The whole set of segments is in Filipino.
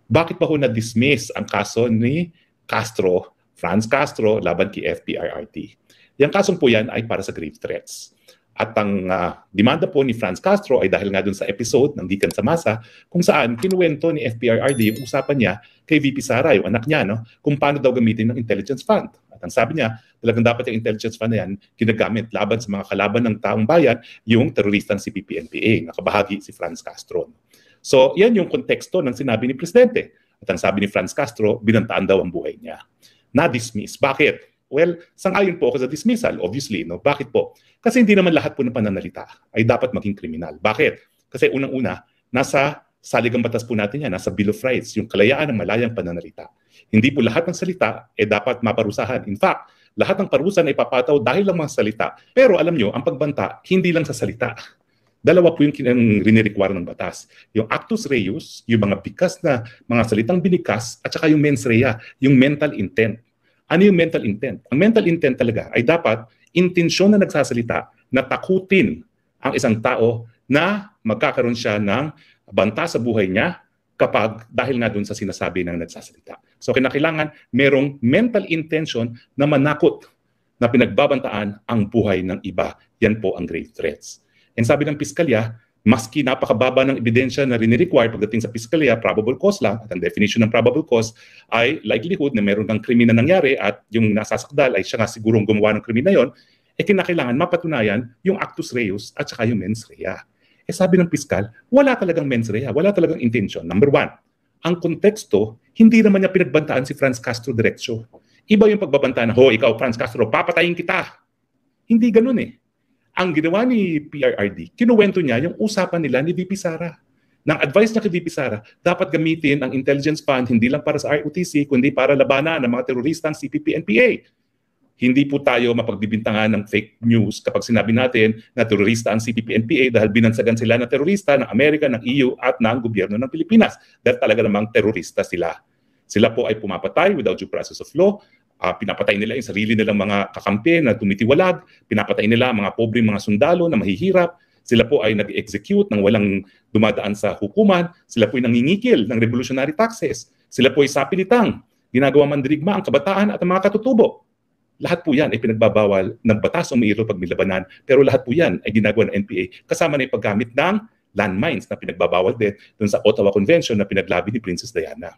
Bakit pa ho na-dismiss ang kaso ni Franz Castro, laban kay FPIRT? Yung kasong po yan ay para sa grave threats. At ang demanda po ni Franz Castro ay dahil nga dun sa episode ng Gikan sa Masa kung saan kinuwento ni FPIRD yung usapan niya kay VP Sara, yung anak niya, no, kung paano daw gamitin ng intelligence fund. At ang sabi niya, talagang dapat yung intelligence fund na yan ginagamit laban sa mga kalaban ng taong bayan, yung teroristang si PPNPA, nakabahagi si Franz Castro. So yan yung konteksto ng sinabi ni Presidente. At ang sabi ni Franz Castro, binantaan daw ang buhay niya. Na-dismiss. Bakit? Well, sang-ayon po ako sa dismissal, obviously. No? Bakit po? Kasi hindi naman lahat po ng pananalita ay dapat maging kriminal. Bakit? Kasi unang-una, nasa saligang batas po natin yan, nasa Bill of Rights, yung kalayaan ng malayang pananalita. Hindi po lahat ng salita dapat maparusahan. In fact, lahat ng parusa na ipapataw dahil lang mga salita. Pero alam nyo, ang pagbanta, hindi lang sa salita. Dalawa po yung rinirequire ng batas. Yung actus reus, yung mga bikas na mga salitang binikas, at saka yung mens rea, yung mental intent. Ano yung mental intent? Ang mental intent talaga ay dapat intensyon na nagsasalita na takutin ang isang tao na magkakaroon siya ng banta sa buhay niya kapag dahil nga dun sa sinasabi ng nagsasalita. So kinakailangan merong mental intention na manakot na pinagbabantaan ang buhay ng iba. Yan po ang grave threats. And sabi ng piskalya, maski napakababa ng ebidensya na rini-require pagdating sa piskalya, probable cause lang, at ang definition ng probable cause ay likelihood na meron kang krimen na nangyari at yung nasasakdal ay siya nga sigurong gumawa ng krimen na yon, kinakailangan mapatunayan yung actus reus at saka yung mens rea. Sabi ng piskal, wala talagang mens rea, wala talagang intention. Number one, ang konteksto, hindi naman niya pinagbantaan si Franz Castro diretsyo. Iba yung pagbabantaan na, ikaw Franz Castro, papatayin kita. Hindi ganun eh. Ang ginawa ni PRRD, kinuwento niya yung usapan nila ni VP Sara. Nang advice niya kay VP Sara, dapat gamitin ang intelligence fund hindi lang para sa ROTC, kundi para labanan ng mga teroristang CPP-NPA. Hindi po tayo mapagbibintangan ng fake news kapag sinabi natin na terorista ang CPP-NPA dahil binansagan sila ng terorista ng Amerika, ng EU at ng gobyerno ng Pilipinas. Dahil talaga namang terorista sila. Sila po ay pumapatay without due process of law. Pinapatay nila yung sarili nilang mga kakampi na tumitiwalag, pinapatay nila mga pobreng mga sundalo na mahihirap, sila po ay nag-execute ng walang dumadaan sa hukuman, sila po ay nangingikil ng revolutionary taxes, sila po ay sapilitang, ginagawa mandirigma ang kabataan at ang mga katutubo. Lahat po yan ay pinagbabawal ng batas o mayroon pag may labanan, pero lahat po yan ay ginagawa ng NPA kasama na yung paggamit ng landmines na pinagbabawal din dun sa Ottawa Convention na pinaglabi ni Princess Diana.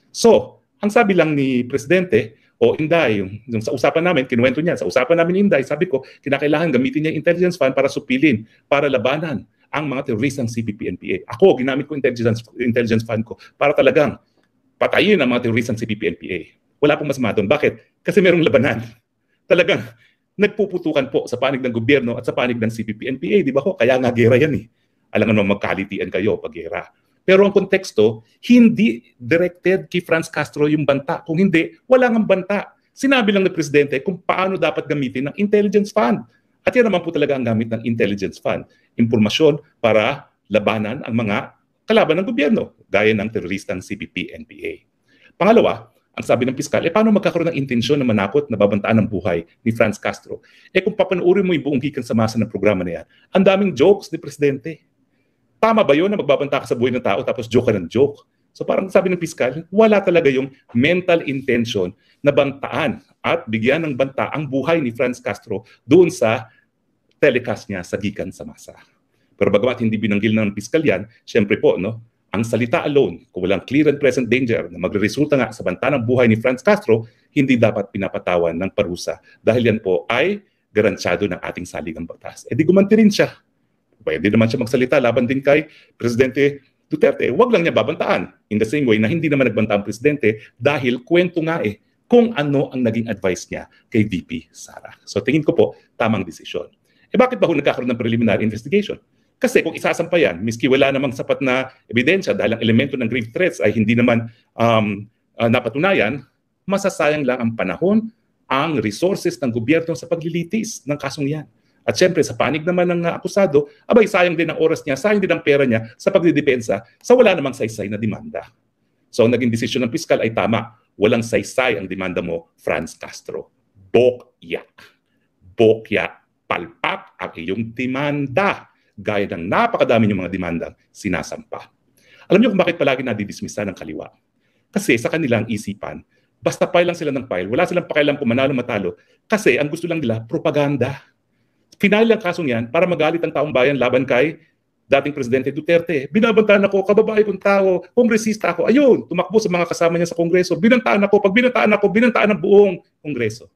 So, ang sabi lang ni Presidente, Inday, yung sa usapan namin, kinuwento niya, sa usapan namin ni Inday, sabi ko, kinakailangan gamitin niya yung intelligence fund para supilin, para labanan ang mga teroristang CPP-NPA. Ako, ginamit ko intelligence fund ko para talagang patayin ang mga teroristang CPP-NPA. Wala pong masama doon. Bakit? Kasi merong labanan. Talagang nagpuputukan po sa panig ng gobyerno at sa panig ng CPP-NPA. Di ba ko? Kaya nga gera yan eh. Alam nga magkalitian kayo pag gera. Pero ang konteksto, hindi directed kay Franz Castro yung banta. Kung hindi, wala ngang banta. Sinabi lang ng Presidente kung paano dapat gamitin ng intelligence fund. At yan naman po talaga ang gamit ng intelligence fund. Impormasyon para labanan ang mga kalaban ng gobyerno, gaya ng teroristang CPP-NPA. Pangalawa, ang sabi ng piskal, paano magkakaroon ng intensyon na manakot na babantaan ng buhay ni Franz Castro? Kung papanoorin mo yung buong Gikan sa Masa ng programa na yan, ang daming jokes ni Presidente. Tama ba yun na magbabanta ka sa buhay ng tao tapos joke ka ng joke? So parang sabi ng piskal, wala talaga yung mental intention na bantaan at bigyan ng banta ang buhay ni Franz Castro doon sa telecast niya sa Gikan sa Masa. Pero bagamat hindi binanggil ng piskal yan, syempre po, no, ang salita alone, kung walang clear and present danger na magre-resulta nga sa banta ng buhay ni Franz Castro, hindi dapat pinapatawan ng parusa dahil yan po ay garansyado ng ating saligang batas. Di gumanti rin siya. Pwede naman siya magsalita laban din kay Presidente Duterte. Huwag lang niya babantaan. In the same way na hindi naman nagbanta ang Presidente dahil kwento nga kung ano ang naging advice niya kay VP Sara. So tingin ko po, tamang desisyon. Bakit ba nagkakaroon ng preliminary investigation? Kasi kung isasampayan, miski wala namang sapat na ebidensya dahil ang elemento ng grave threats ay hindi naman napatunayan, masasayang lang ang panahon, ang resources ng gobyerno sa paglilitis ng kasong yan. At syempre, sa panig naman ng akusado, sayang din ang oras niya, sayang din ang pera niya sa pagdidepensa sa wala namang saysay na demanda. So, ang naging desisyon ng piskal ay tama. Walang saysay ang demanda mo, Franz Castro. Bokya. Bokya. Palpak ang iyong demanda. Gaya ng napakadami niyong mga demandang sinasampa. Alam niyo kung bakit palagi nadidismissa ng kaliwa? Kasi sa kanilang isipan, basta file lang sila ng file, wala silang pakialam kung manalo matalo, kasi ang gusto lang nila, propaganda. Final ang kasong yan para magalit ang taong bayan laban kay dating Presidente Duterte. Binabantaan ako, kababae kong tao, kongresista ako. Ayun, tumakbo sa mga kasama niya sa Kongreso. Binantaan ako, pag binantaan ako, binantaan ang buong Kongreso.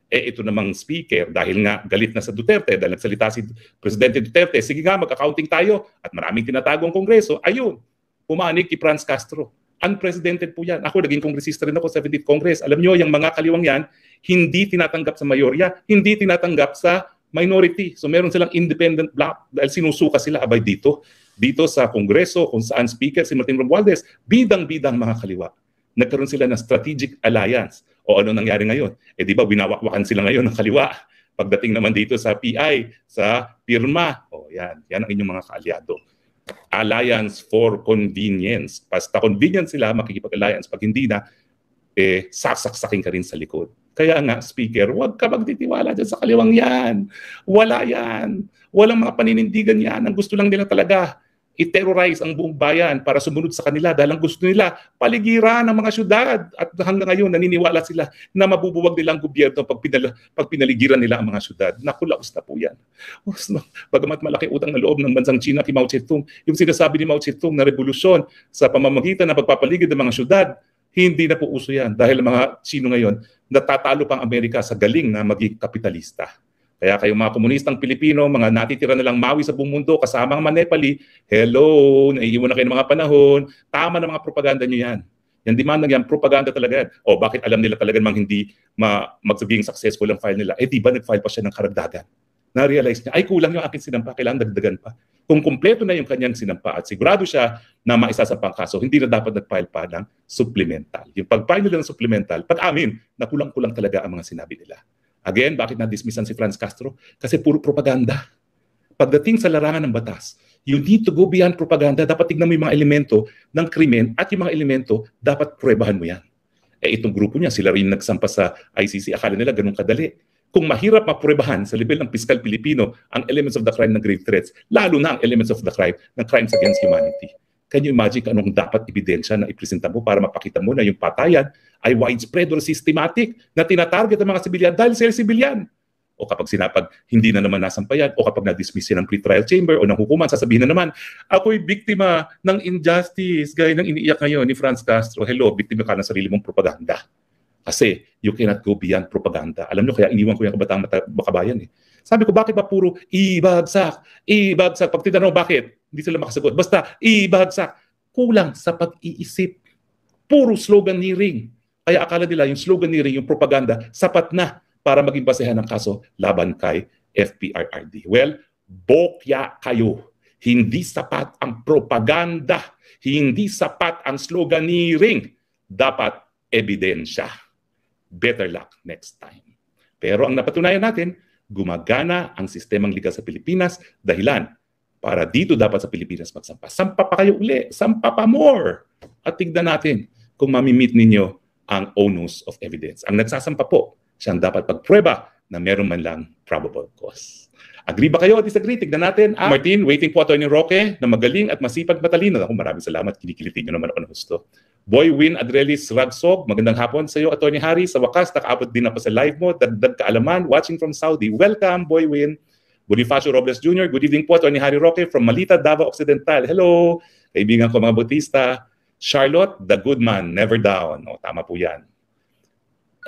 Ito namang speaker, dahil nga galit na sa Duterte, dahil nagsalita si Presidente Duterte, sige nga, mag-accounting tayo, at maraming tinatagong Kongreso. Ayun, pumanig kay Franz Castro. Unprecedented po yan. Ako, naging kongresista rin ako sa 17th Congress. Alam nyo, yung mga kaliwang yan, hindi tinatanggap sa mayorya, hindi tinatanggap sa minority. So meron silang independent block dahil sinusuka sila abay dito sa Kongreso kung saan speaker si Martin Romualdez, bidang-bidang mga kaliwa. Nagkaroon sila ng strategic alliance. O ano nangyari ngayon? Di ba winawakwakan sila ngayon ng kaliwa? Pagdating naman dito sa PI, sa pirma, yan ang inyong mga kaalyado. Alliance for convenience. Basta convenience sila, makikipag-alliance. Pag hindi na, sasaksakin ka rin sa likod. Kaya nga, speaker, huwag ka magtitiwala dyan sa kaliwang yan. Wala yan. Walang mga paninindigan yan. Ang gusto lang nila talaga, i-terrorize ang buong bayan para sumunod sa kanila dahil ang gusto nila, paligiran ang mga syudad. At hanggang ngayon, naniniwala sila na mabubuwag nila ang gobyerno pag pinaligiran nila ang mga syudad. Naku, laos na po yan. Bagamat malaki utang na loob ng bansang China kay Mao Zedong, yung sinasabi ni Mao Zedong na revolusyon sa pamamagitan ng pagpapaligid ng mga syudad, hindi na po uso yan dahil mga Chino ngayon natatalo pang Amerika sa galing na maging kapitalista. Kaya kayong mga komunistang Pilipino, mga natitira na lang Maui sa buong mundo, kasama ang mga Nepali, hello, naiiwan na kayo ng mga panahon, tama na mga propaganda nyo yan. Yan demand na yan, propaganda talaga yan. O bakit alam nila talaga namang hindi magsaging successful ang file nila? Di ba nag-file pa siya ng karagdagan? Na-realize niya, ay kulang yung aking sinampa, kailangan dagdagan pa. Kung kumpleto na yung kanyang sinampa at sigurado siya na maisasampang kaso, hindi na dapat nag-file pa ng supplemental. Yung pag-file nila ng supplemental, pag-amin na kulang-kulang talaga ang mga sinabi nila. Again, bakit na-dismissan si Franz Castro? Kasi puro propaganda. Pagdating sa larangan ng batas, you need to go beyond propaganda. Dapat tignan mo yung mga elemento ng krimen at yung mga elemento, dapat pruebahan mo yan. Itong grupo niya, sila rin nagsampa sa ICC. Akala nila ganun kadali. Kung mahirap mapruebahan sa level ng piskal Pilipino ang elements of the crime ng grave threats, lalo na ang elements of the crime ng crimes against humanity. Can you imagine anong dapat ebidensya na ipresenta mo para mapakita mo na yung patayan ay widespread or systematic na tinatarget ang mga sibilyan dahil sila sibilyan? O kapag sinapag hindi na naman nasampayan o kapag na-dismiss yan ng pre-trial chamber o ng hukuman, sasabihin na naman, ako'y biktima ng injustice gaya ng iniiyak ngayon ni Franz Castro. Hello, biktima ka ng sarili mong propaganda. Kasi you cannot go beyond propaganda. Alam nyo, kaya iniwan ko yung kabataan makabayan eh. Sabi ko, bakit ba puro ibagsak? Ibagsak. Pag tinanong bakit, hindi sila makasagot. Basta ibagsak. Kulang sa pag-iisip. Puro sloganeering. Kaya akala nila yung sloganeering, yung propaganda, sapat na para maging basehan ng kaso laban kay FPRRD. Well, bokya kayo. Hindi sapat ang propaganda. Hindi sapat ang sloganeering. Dapat ebidensya. Better luck next time. Pero ang napatunayan natin, gumagana ang sistemang legal sa Pilipinas, dahilan para dito dapat sa Pilipinas magsampa. Sampa pa kayo uli, sampa pa more. At tignan natin kung mamimit ninyo ang onus of evidence. Ang nagsasampa po, siyang dapat pagprueba na meron man lang probable cause. Agree ba kayo o disagree? Tignan natin. Martin, waiting po Atty. Roque na magaling at masipag matalino. Ako, maraming salamat. Kinikilitin nyo naman ako ng gusto. Boy Win Adrelis Ragsog, magandang hapon sa iyo, Atty. Harry. Sa wakas, nakaabot din ako sa live mo. Dagdag kaalaman, watching from Saudi. Welcome, Boy Win. Bonifacio Robles Jr., good evening po, Atty. Harry Roque from Malita, Davao Occidental. Hello, kaibigan ko mga Bautista. Charlotte, the good man, never down. O, tama po yan.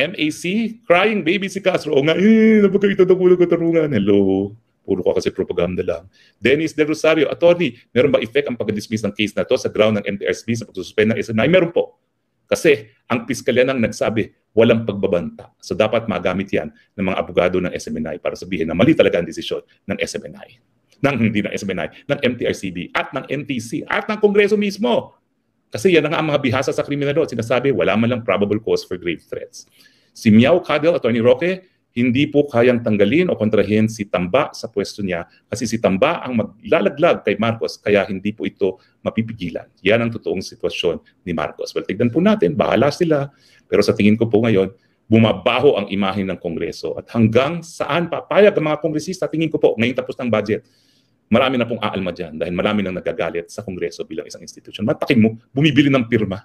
MAC, crying baby si Castro. O nga, napagkaitan ng ulo katarungan. Hello. Puro ko kasi propaganda lang. Dennis De Rosario, attorney, meron ba effect ang pag-dismiss ng case na to sa ground ng MTRSB sa pagsususpend ng SMNI? Meron po. Kasi ang piskalya nang nagsabi, walang pagbabanta. So dapat magamit yan ng mga abogado ng SMNI para sabihin na mali talaga ang desisyon ng SMNI. Hindi ng SMNI, ng MTRCB at ng NTC at ng Kongreso mismo. Kasi yan ang mga bihasa sa kriminal law. Sinasabi, wala man lang probable cause for grave threats. Si Miao Cadel, Atty. Roque, hindi po kayang tanggalin o kontrahin si Tamba sa pwesto niya kasi si Tamba ang maglalaglag kay Marcos kaya hindi po ito mapipigilan. Yan ang totoong sitwasyon ni Marcos. Well, tignan po natin, bahala sila. Pero sa tingin ko po ngayon, bumabaho ang imahe ng Kongreso at hanggang saan papayag ang mga kongresista, tingin ko po, ngayon tapos ng budget, marami na pong aalma dyan dahil marami nang nagagalit sa Kongreso bilang isang institusyon. Matakin mo, bumibili ng pirma